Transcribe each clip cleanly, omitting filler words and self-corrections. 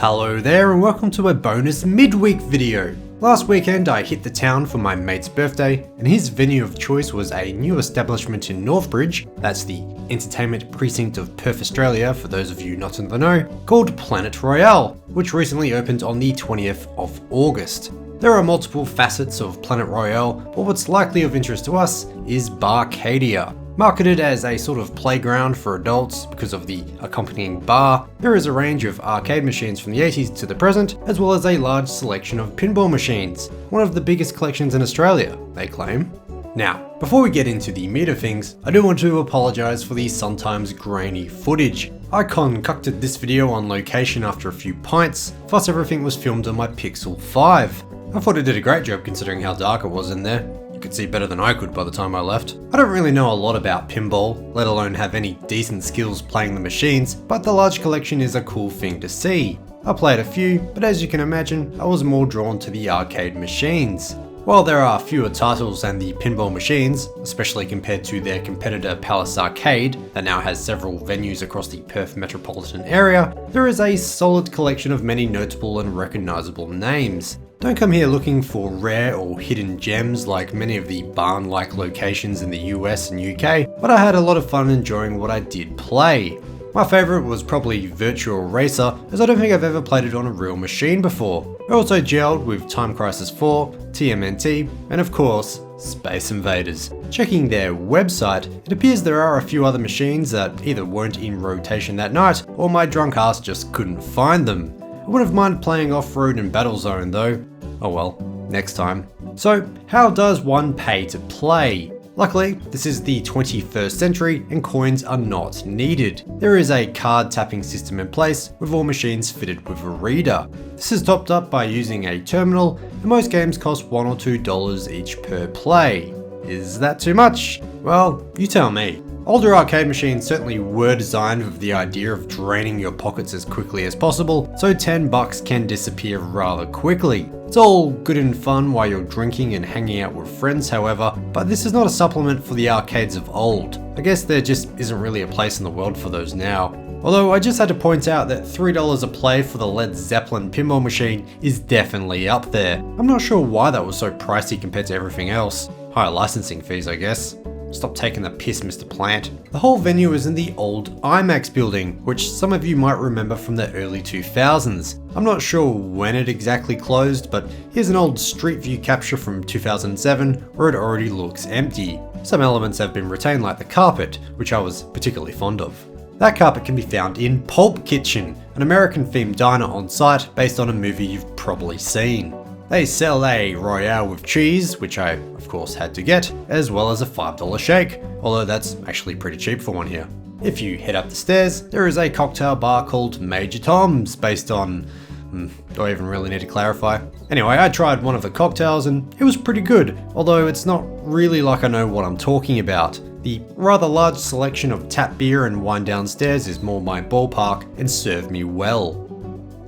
Hello there and welcome to a bonus midweek video. Last weekend I hit the town for my mate's birthday and his venue of choice was a new establishment in Northbridge, that's the entertainment precinct of Perth, Australia for those of you not in the know, called Planet Royale, which recently opened on the 20th of August. There are multiple facets of Planet Royale, but what's likely of interest to us is BARCADIA. Marketed as a sort of playground for adults because of the accompanying bar, there is a range of arcade machines from the 80s to the present, as well as a large selection of pinball machines, one of the biggest collections in Australia, they claim. Now, before we get into the meat of things, I do want to apologise for the sometimes grainy footage. I concocted this video on location after a few pints, plus everything was filmed on my Pixel 5. I thought it did a great job considering how dark it was in there. You could see better than I could by the time I left. I don't really know a lot about pinball, let alone have any decent skills playing the machines, but the large collection is a cool thing to see. I played a few, but as you can imagine, I was more drawn to the arcade machines. While there are fewer titles than the pinball machines, especially compared to their competitor Palace Arcade, that now has several venues across the Perth metropolitan area, there is a solid collection of many notable and recognisable names. Don't come here looking for rare or hidden gems like many of the barn-like locations in the US and UK, but I had a lot of fun enjoying what I did play. My favourite was probably Virtual Racer, as I don't think I've ever played it on a real machine before. I also gelled with Time Crisis 4, TMNT, and of course, Space Invaders. Checking their website, it appears there are a few other machines that either weren't in rotation that night, or my drunk ass just couldn't find them. I wouldn't mind playing Off-Road and Battlezone though. Oh well, next time. So, how does one pay to play? Luckily, this is the 21st century and coins are not needed. There is a card tapping system in place with all machines fitted with a reader. This is topped up by using a terminal and most games cost $1 or $2 each per play. Is that too much? Well, you tell me. Older arcade machines certainly were designed with the idea of draining your pockets as quickly as possible, so $10 can disappear rather quickly. It's all good and fun while you're drinking and hanging out with friends however, but this is not a supplement for the arcades of old. I guess there just isn't really a place in the world for those now. Although I just had to point out that $3 a play for the Led Zeppelin pinball machine is definitely up there. I'm not sure why that was so pricey compared to everything else. Higher licensing fees, I guess. Stop taking the piss, Mr. Plant. The whole venue is in the old IMAX building, which some of you might remember from the early 2000s. I'm not sure when it exactly closed, but here's an old street view capture from 2007 where it already looks empty. Some elements have been retained like the carpet, which I was particularly fond of. That carpet can be found in Pulp Kitchen, an American-themed diner on site based on a movie you've probably seen. They sell a Royale with cheese, which I of course had to get, as well as a $5 shake, although that's actually pretty cheap for one here. If you head up the stairs, there is a cocktail bar called Major Tom's, based on... do I even really need to clarify? Anyway, I tried one of the cocktails and it was pretty good, although it's not really like I know what I'm talking about. The rather large selection of tap beer and wine downstairs is more my ballpark and served me well.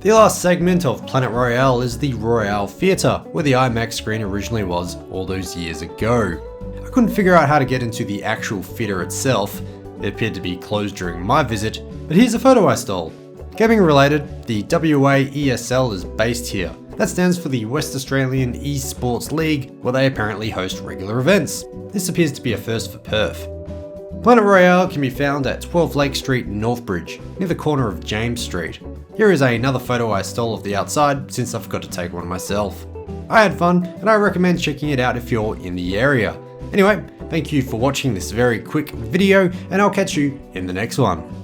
The last segment of Planet Royale is the Royale Theater, where the IMAX screen originally was all those years ago. I couldn't figure out how to get into the actual theater itself. It appeared to be closed during my visit, but here's a photo I stole. Gaming related, the WA ESL is based here. That stands for the West Australian Esports League, where they apparently host regular events. This appears to be a first for Perth. Planet Royale can be found at 12 Lake Street, Northbridge, near the corner of James Street. Here is another photo I stole of the outside since I forgot to take one myself. I had fun and I recommend checking it out if you're in the area. Anyway, thank you for watching this very quick video and I'll catch you in the next one.